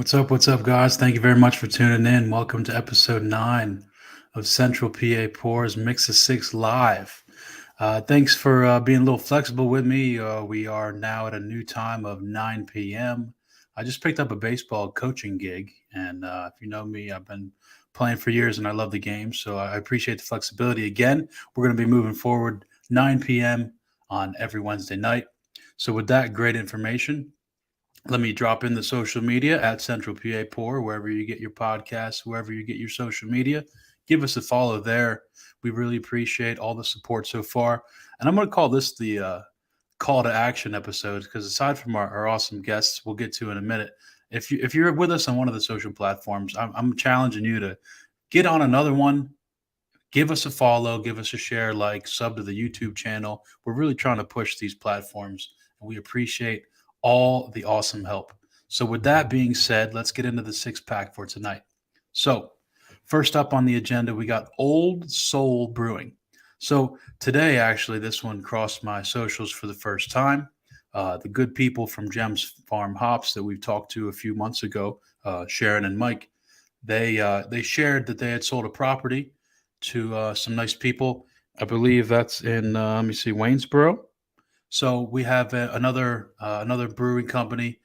What's up, guys? Thank you very much for tuning in. Welcome to episode 9 of Central PA Pours Mix of Six Live. Thanks for being a little flexible with me. We are now at a new time of 9 p.m. I just picked up a baseball coaching gig, and if you know me, I've been playing for years and I love the game, so I appreciate the flexibility. Again, we're going to be moving forward 9 p.m. on every Wednesday night. So, with that great information, let me drop in the social media at Central PA Pour, wherever you get your podcasts, wherever you get your social media. Give us a follow there. We really appreciate all the support so far. And I'm going to call this the call to action episode because aside from our awesome guests, we'll get to in a minute. If you're with us on one of the social platforms, I'm challenging you to get on another one. Give us a follow, give us a share, like, sub to the YouTube channel. We're really trying to push these platforms, and we appreciate all the awesome help. So, with that being said, let's get into the six pack for tonight. So, first up on the agenda, we got Old Soul Brewing. So, today, actually, this one crossed my socials for the first time. The good people from Gems Farm Hops that we've talked to a few months ago, Sharon and Mike, they shared that they had sold a property to some nice people. I believe that's in let me see, Waynesboro. So we have another brewing company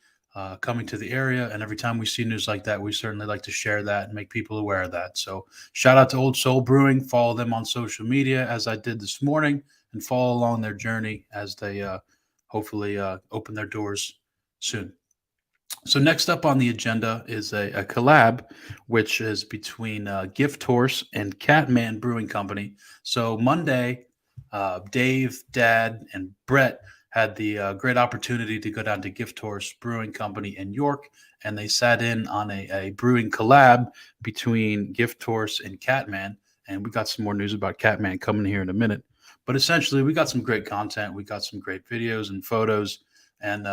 coming to the area, and every time we see news like that, we certainly like to share that and make people aware of that. So shout out to Old Soul Brewing. Follow them on social media as I did this morning, and follow along their journey as they hopefully open their doors soon. So next up on the agenda is a collab, which is between Gift Horse and Catman Brewing Company. So Monday, Dave, Dad, and Brett had the great opportunity to go down to Gift Horse Brewing Company in York, and they sat in on a brewing collab between Gift Horse and Catman. And we got some more news about Catman coming here in a minute. But essentially, we got some great content. We got some great videos and photos, and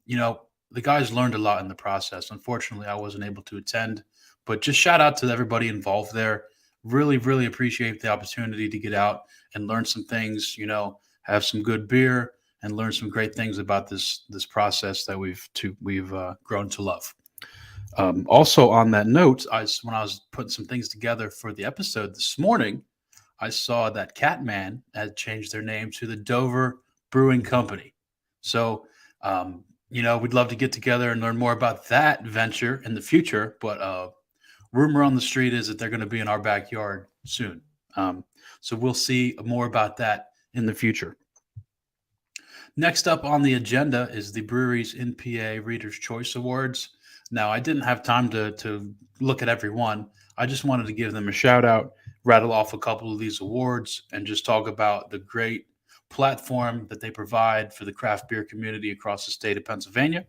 you know the guys learned a lot in the process. Unfortunately, I wasn't able to attend, but just shout out to everybody involved there. Really, really appreciate the opportunity to get out and learn some things. Have some good beer and learn some great things about this process that we've grown to love. Also, on that note, when I was putting some things together for the episode this morning, I saw that Catman had changed their name to the Dover Brewing Company. So we'd love to get together and learn more about that venture in the future. But rumor on the street is that they're going to be in our backyard soon. So we'll see more about that in the future. Next up on the agenda is the brewery's NPA Reader's Choice Awards. Now, I didn't have time to look at every one. I just wanted to give them a shout out, rattle off a couple of these awards, and just talk about the great platform that they provide for the craft beer community across the state of Pennsylvania.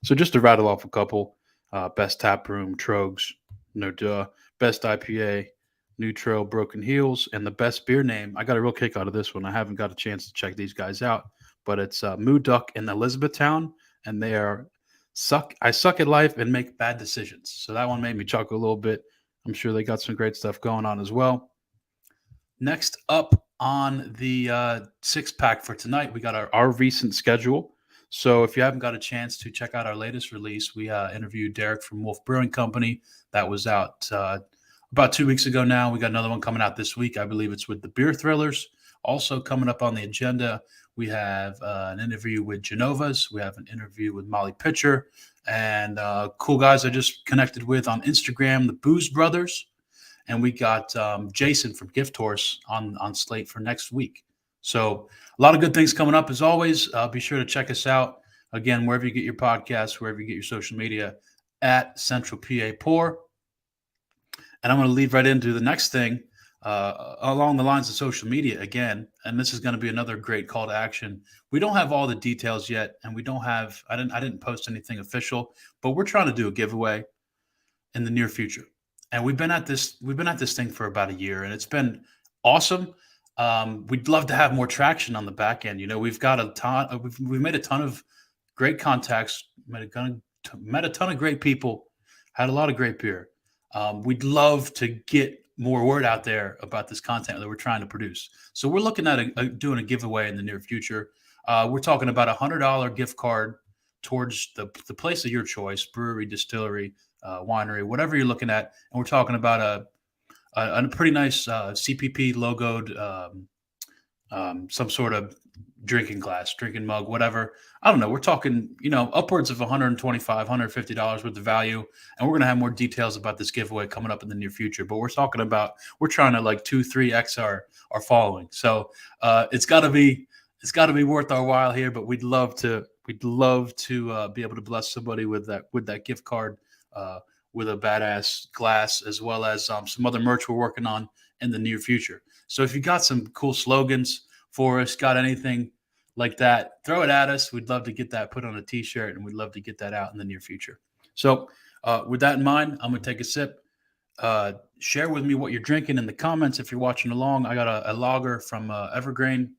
So just to rattle off a couple, Best Tap Room, Trogs, No Duh, Best IPA, New Trail, Broken Heels, and the best beer name. I got a real kick out of this one. I haven't got a chance to check these guys out, but it's Moo Duck in Elizabethtown, and they are I suck at life and make bad decisions. So that one made me chuckle a little bit. I'm sure they got some great stuff going on as well. Next up on the six pack for tonight, we got our recent schedule. So if you haven't got a chance to check out our latest release, we interviewed Derek from Wolf Brewing Company. That was out about 2 weeks ago now. We got another one coming out this week. I believe it's with the Beer Thrillers. Also coming up on the agenda, we have an interview with Genovas. We have an interview with Molly Pitcher and cool guys I just connected with on Instagram, the Booze Brothers. And we got Jason from Gift Horse on slate for next week. So a lot of good things coming up as always. Be sure to check us out. Again, wherever you get your podcasts, wherever you get your social media, at Central PA Pour. And I'm going to lead right into the next thing along the lines of social media again. And this is going to be another great call to action. We don't have all the details yet, and I didn't post anything official, but we're trying to do a giveaway in the near future. And we've been at this thing for about a year, and it's been awesome. We'd love to have more traction on the back end. We've got a ton. We've made a ton of great contacts, met a ton of great people, had a lot of great beer. We'd love to get more word out there about this content that we're trying to produce. So we're looking at doing a giveaway in the near future. We're talking about $100 gift card towards the place of your choice, brewery, distillery, winery, whatever you're looking at. And we're talking about a pretty nice CPP logoed some sort of drinking glass, drinking mug, whatever. I don't know. We're talking, upwards of $125, $150 worth of value. And we're going to have more details about this giveaway coming up in the near future. But we're trying to like 3x our following. So it's got to be worth our while here. But we'd love to be able to bless somebody with that gift card, with a badass glass, as well as some other merch we're working on in the near future. So if you got some cool slogans for us, got anything like that, throw it at us. We'd love to get that put on a t-shirt, and we'd love to get that out in the near future. So with that in mind, I'm going to take a sip. Share with me what you're drinking in the comments if you're watching along. I got a lager from Evergreen.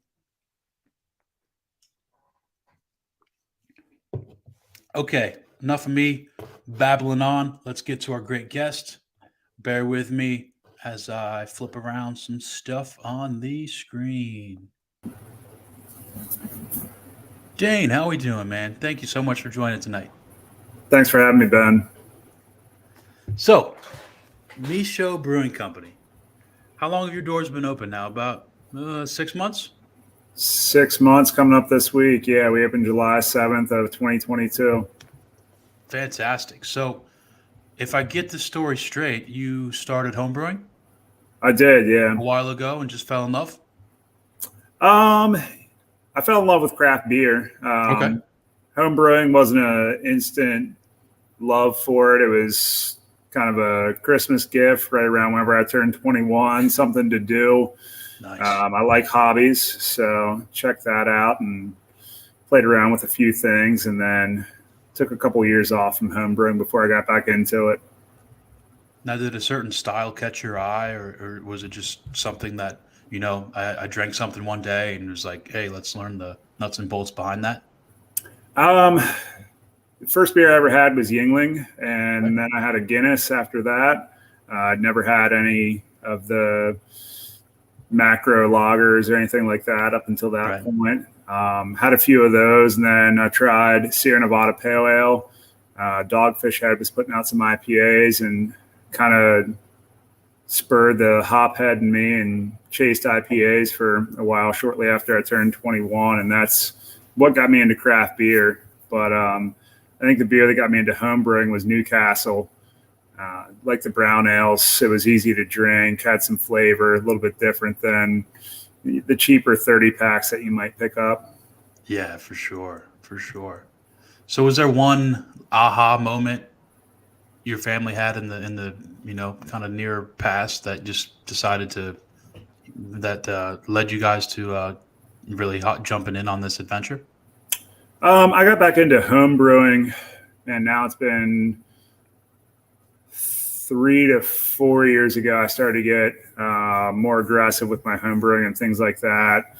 Okay, enough of me babbling on. Let's get to our great guest. Bear with me as I flip around some stuff on the screen. Dane, how are we doing, man? Thank you so much for joining tonight. Thanks for having me, Ben. So, Michaux Brewing Company. How long have your doors been open now? About 6 months? 6 months coming up this week. Yeah, we opened July 7th of 2022. Fantastic. So, if I get the story straight, you started homebrewing I did, yeah. a while ago and just fell in love? I fell in love with craft beer. Okay. Home brewing wasn't an instant love for it. It was kind of a Christmas gift right around whenever I turned 21, something to do. Nice. I like hobbies, so checked that out and played around with a few things, and then took a couple years off from home brewing before I got back into it. Now, did a certain style catch your eye, or was it just something that, I drank something one day and was like, hey, let's learn the nuts and bolts behind that? The first beer I ever had was Yingling, and Right. then I had a Guinness after that. I'd never had any of the macro lagers or anything like that up until that Right. point. Had a few of those, and then I tried Sierra Nevada Pale Ale. Dogfish Head was putting out some IPAs, and kind of spurred the hop head in me and chased IPAs for a while shortly after I turned 21, and that's what got me into craft beer. But I think the beer that got me into home brewing was Newcastle. Like the brown ales, it was easy to drink, had some flavor, a little bit different than the cheaper 30 packs that you might pick up. Yeah, for sure. For sure. So was there one aha moment your family had in the kind of near past that just led you guys to really jumping in on this adventure? I got back into home brewing, and now it's been 3 to 4 years ago. I started to get more aggressive with my home brewing and things like that.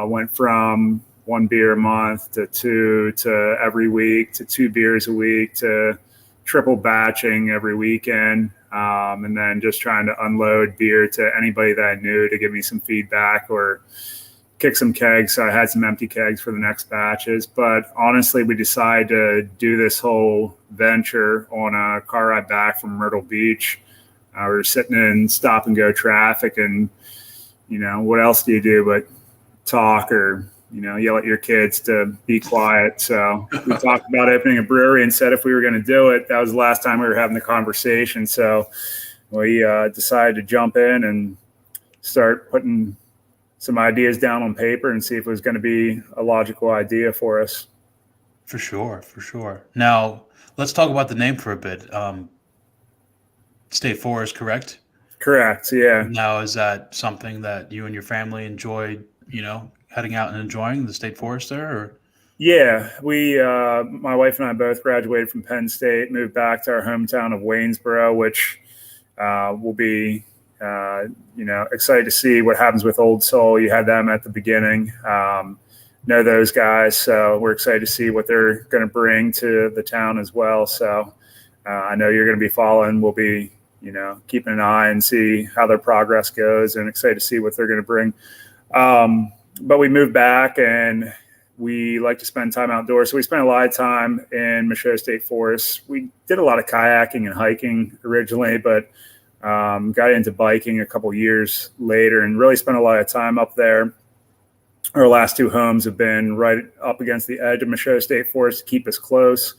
Went from 1 beer a month to 2 to every week to 2 beers a week to triple batching every weekend, and then just trying to unload beer to anybody that I knew to give me some feedback or kick some kegs. So I had some empty kegs for the next batches. But honestly, we decided to do this whole venture on a car ride back from Myrtle Beach. We were sitting in stop and go traffic, and what else do you do but talk or yell at your kids to be quiet. So we talked about opening a brewery and said if we were going to do it, that was the last time we were having the conversation. So we decided to jump in and start putting some ideas down on paper and see if it was going to be a logical idea for us. For sure, for sure. Now, let's talk about the name for a bit. State Forest, correct? Correct, yeah. Now, is that something that you and your family enjoyed, heading out and enjoying the State Forest there? Or? Yeah, my wife and I both graduated from Penn State, moved back to our hometown of Waynesboro, which will be, excited to see what happens with Old Soul. You had them at the beginning. Know those guys, so we're excited to see what they're going to bring to the town as well. So I know you're going to be following. We'll be, keeping an eye and see how their progress goes, and excited to see what they're going to bring. But we moved back, and we like to spend time outdoors. So we spent a lot of time in Michaux State Forest. We did a lot of kayaking and hiking originally, but got into biking a couple years later and really spent a lot of time up there. Our last two homes have been right up against the edge of Michaux State Forest to keep us close.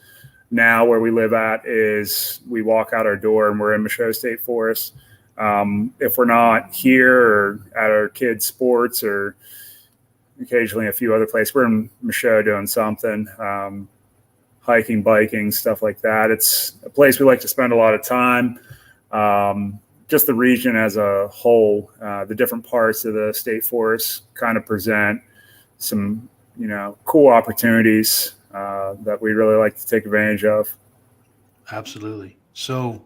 Now where we live at is we walk out our door and we're in Michaux State Forest. If we're not here or at our kids' sports or occasionally a few other places, we're in Michaux doing something, hiking, biking, stuff like that. It's a place we like to spend a lot of time. Just the region as a whole, the different parts of the state forest kind of present some, cool opportunities that we really like to take advantage of. Absolutely. So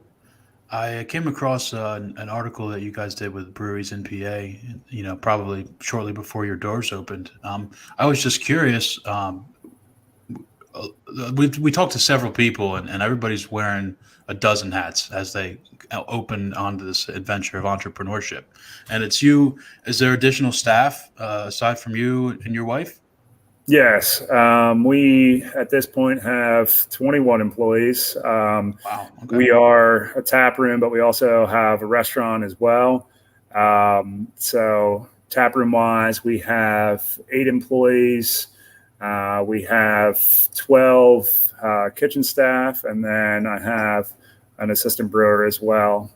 I came across an article that you guys did with breweries in PA, probably shortly before your doors opened. I was just curious. We talked to several people, and everybody's wearing a dozen hats as they open onto this adventure of entrepreneurship. And it's you. Is there additional staff aside from you and your wife? Yes, we at this point have 21 employees. Wow. Okay. We are a tap room, but we also have a restaurant as well. So tap room wise, we have 8 employees. We have 12 kitchen staff, and then I have an assistant brewer as well.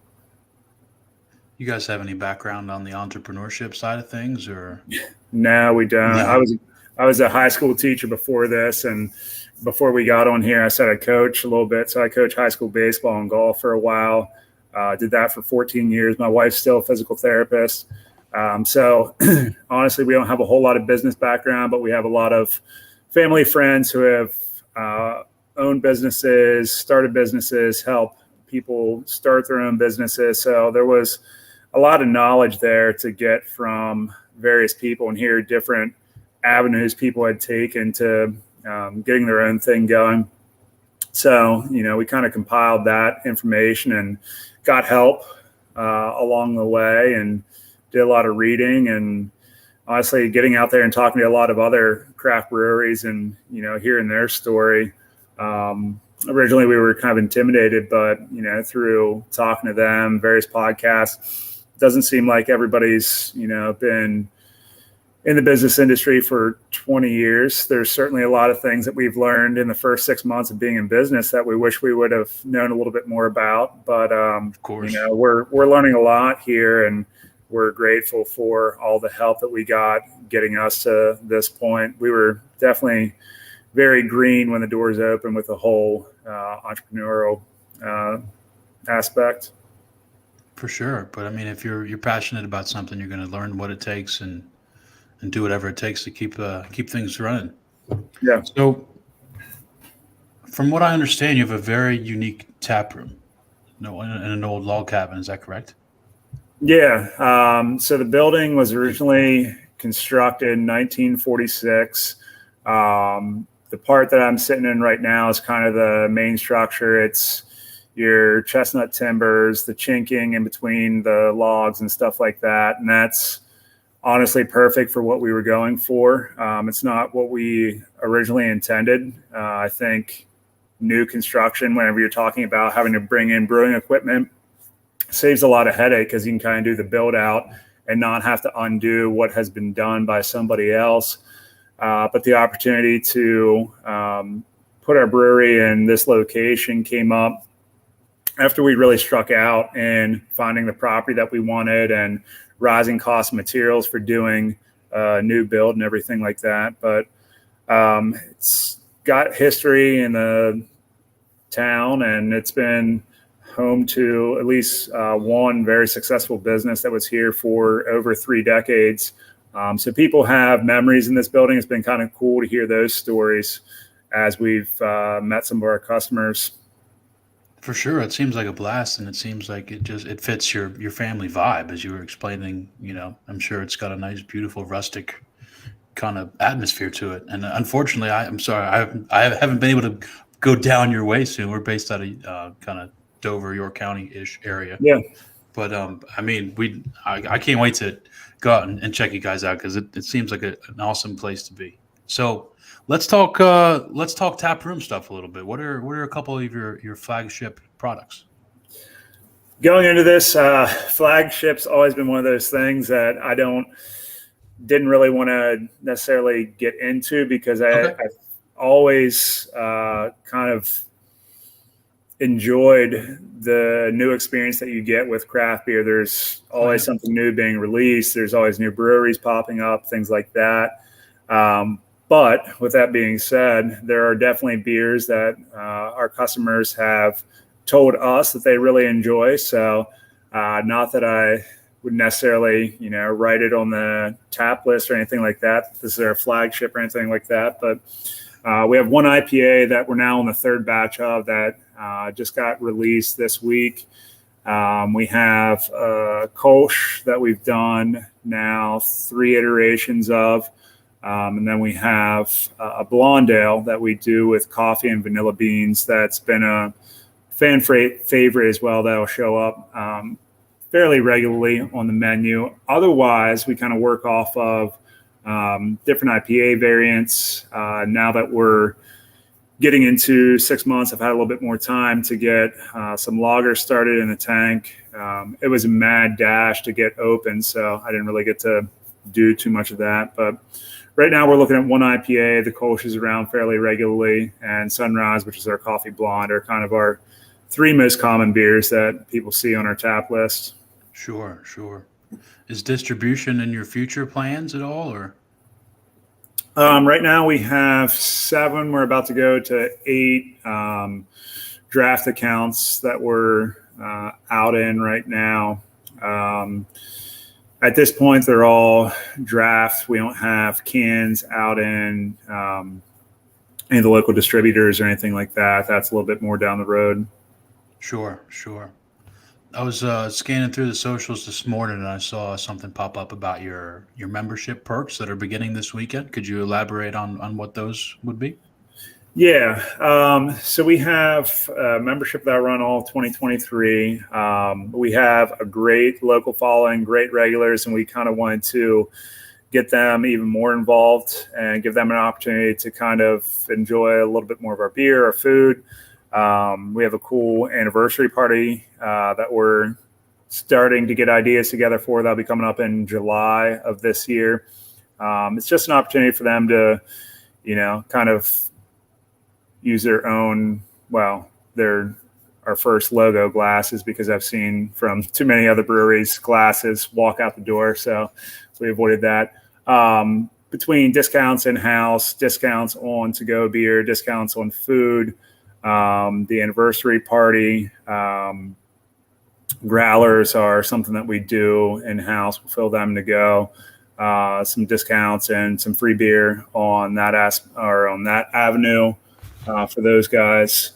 You guys have any background on the entrepreneurship side of things, or? No, we don't. No. I was a high school teacher before this, and before we got on here, I said I coach a little bit. So I coach high school baseball and golf for a while. Did that for 14 years. My wife's still a physical therapist. So honestly, we don't have a whole lot of business background, but we have a lot of family friends who have owned businesses, started businesses, help people start their own businesses. So there was a lot of knowledge there to get from various people and hear different avenues people had taken to getting their own thing going. So, we kind of compiled that information and got help along the way and did a lot of reading and honestly getting out there and talking to a lot of other craft breweries and, hearing their story. Originally we were kind of intimidated, but, through talking to them, various podcasts, it doesn't seem like everybody's, been in the business industry for 20 years. There's certainly a lot of things that we've learned in the first 6 months of being in business that we wish we would have known a little bit more about. But, Of course. we're learning a lot here, and we're grateful for all the help that we got getting us to this point. We were definitely very green when the doors opened with the whole entrepreneurial aspect. For sure. But I mean, if you're passionate about something, you're going to learn what it takes and do whatever it takes to keep things running. Yeah. So, from what I understand, you have a very unique tap room, in an old log cabin. Is that correct? Yeah. So the building was originally constructed in 1946. The part that I'm sitting in right now is kind of the main structure. It's your chestnut timbers, the chinking in between the logs and stuff like that. And that's honestly perfect for what we were going for. It's not what we originally intended. I think new construction, whenever you're talking about having to bring in brewing equipment, saves a lot of headache because you can kind of do the build out and not have to undo what has been done by somebody else. But the opportunity to put our brewery in this location came up after we really struck out in finding the property that we wanted and rising cost materials for doing new build and everything like that. But it's got history in the town, and it's been home to at least one very successful business that was here for over 3 decades. So people have memories in this building. It's been kind of cool to hear those stories as we've met some of our customers. For sure. It seems like a blast, and it seems like it fits your family vibe as you were explaining. I'm sure it's got a nice, beautiful, rustic kind of atmosphere to it. And unfortunately, I'm sorry, I haven't been able to go down your way soon. We're based out of kind of Dover, York County-ish area. Yeah. But I mean, I can't wait to go out and check you guys out because it seems like an awesome place to be. So Let's talk tap room stuff a little bit. What are a couple of your flagship products? Going into this, flagship's always been one of those things that didn't really want to necessarily get into because Okay. I always kind of enjoyed the new experience that you get with craft beer. There's Oh always yeah. something new being released. There's always new breweries popping up, things like that. But with that being said, there are definitely beers that our customers have told us that they really enjoy. So, not that I would necessarily, write it on the tap list or anything like that. This is our flagship or anything like that. But we have one IPA that we're now on the third batch of that just got released this week. We have a Kolsch that we've done now 3 iterations of. And then we have a blonde ale that we do with coffee and vanilla beans. That's been a fan favorite as well. That'll show up fairly regularly on the menu. Otherwise, we kind of work off of different IPA variants. Now that we're getting into 6 months, I've had a little bit more time to get some lagers started in the tank. It was a mad dash to get open, so I didn't really get to do too much of that. But right now we're looking at one IPA. The Kolsch is around fairly regularly, and Sunrise, which is our coffee blonde, are kind of our 3 most common beers that people see on our tap list. Sure, sure. Is distribution in your future plans at all, or? Right now we have 7. We're about to go to 8 draft accounts that we're out in right now. At this point, they're all drafts. We don't have cans out in any of the local distributors or anything like that. That's a little bit more down the road. Sure, sure. I was scanning through the socials this morning and I saw something pop up about your membership perks that are beginning this weekend. Could you elaborate on what those would be? Yeah. So we have a membership that run all 2023. We have a great local following, great regulars, and we kind of wanted to get them even more involved and give them an opportunity to kind of enjoy a little bit more of our beer, our food. We have a cool anniversary party that we're starting to get ideas together for. That'll be coming up in July of this year. It's just an opportunity for them to, kind of use their own, they're our first logo glasses because I've seen from too many other breweries glasses walk out the door. So we avoided that. Between discounts in-house, discounts on to-go beer, discounts on food, the anniversary party, growlers are something that we do in-house. We'll fill them to go. Some discounts and some free beer on that on that avenue for those guys.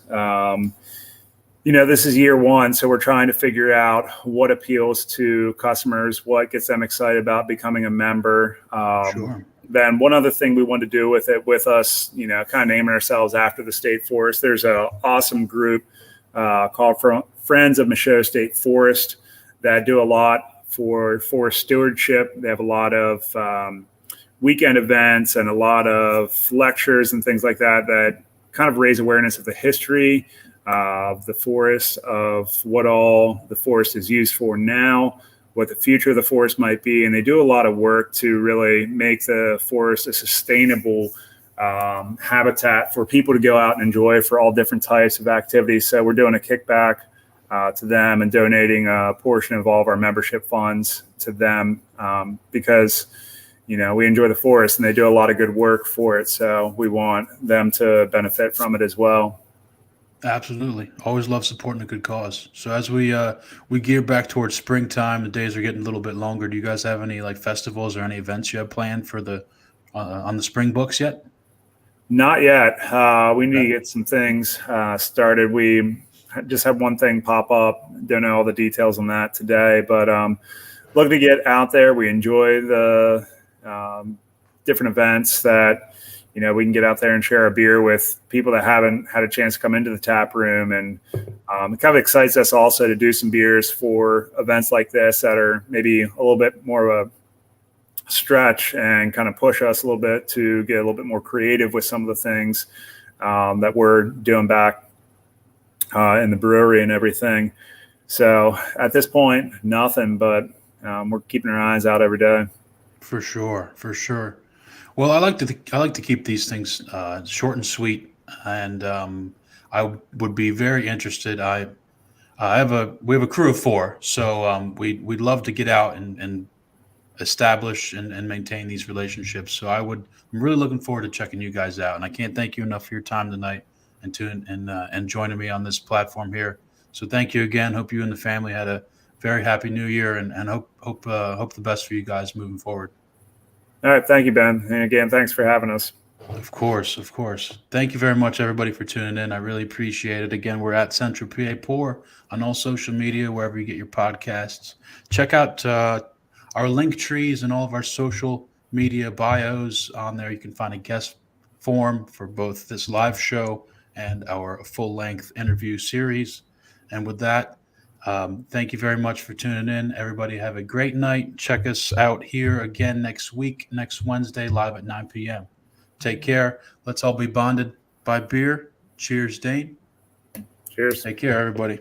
This is year 1, so we're trying to figure out what appeals to customers, what gets them excited about becoming a member. Sure. Then one other thing we want to do with it, with us, kind of naming ourselves after the state forest. There's an awesome group called Friends of Michaux State Forest that do a lot for forest stewardship. They have a lot of weekend events and a lot of lectures and things like that kind of raise awareness of the history of the forest, of what all the forest is used for now, what the future of the forest might be. And they do a lot of work to really make the forest a sustainable habitat for people to go out and enjoy for all different types of activities. So we're doing a kickback to them and donating a portion of all of our membership funds to them because we enjoy the forest and they do a lot of good work for it. So we want them to benefit from it as well. Absolutely. Always love supporting a good cause. So as we gear back towards springtime, the days are getting a little bit longer. Do you guys have any like festivals or any events you have planned for the on the spring books yet? Not yet. We need to Okay. get some things started. We just had one thing pop up. Don't know all the details on that today, but looking to get out there. We enjoy the different events that we can get out there and share a beer with people that haven't had a chance to come into the tap room. And it kind of excites us also to do some beers for events like this that are maybe a little bit more of a stretch and kind of push us a little bit to get a little bit more creative with some of the things that we're doing back in the brewery and everything. So at this point, nothing, but we're keeping our eyes out every day. For sure, for sure. Well, I like to keep these things short and sweet, and I would be very interested. We have a crew of four, so we'd love to get out and establish and maintain these relationships. So I'm really looking forward to checking you guys out, and I can't thank you enough for your time tonight and joining me on this platform here. So thank you again. Hope you and the family had a very happy New Year, and hope the best for you guys moving forward. All right. Thank you, Ben. And again, thanks for having us. Of course, of course. Thank you very much, everybody, for tuning in. I really appreciate it. Again, we're at Central PA Pour on all social media, wherever you get your podcasts. Check out our link trees and all of our social media bios on there. You can find a guest form for both this live show and our full-length interview series. And with that, thank you very much for tuning in. Everybody have a great night. Check us out here again next week, next Wednesday, live at 9 p.m. Take care. Let's all be bonded by beer. Cheers, Dane. Cheers. Take care, everybody.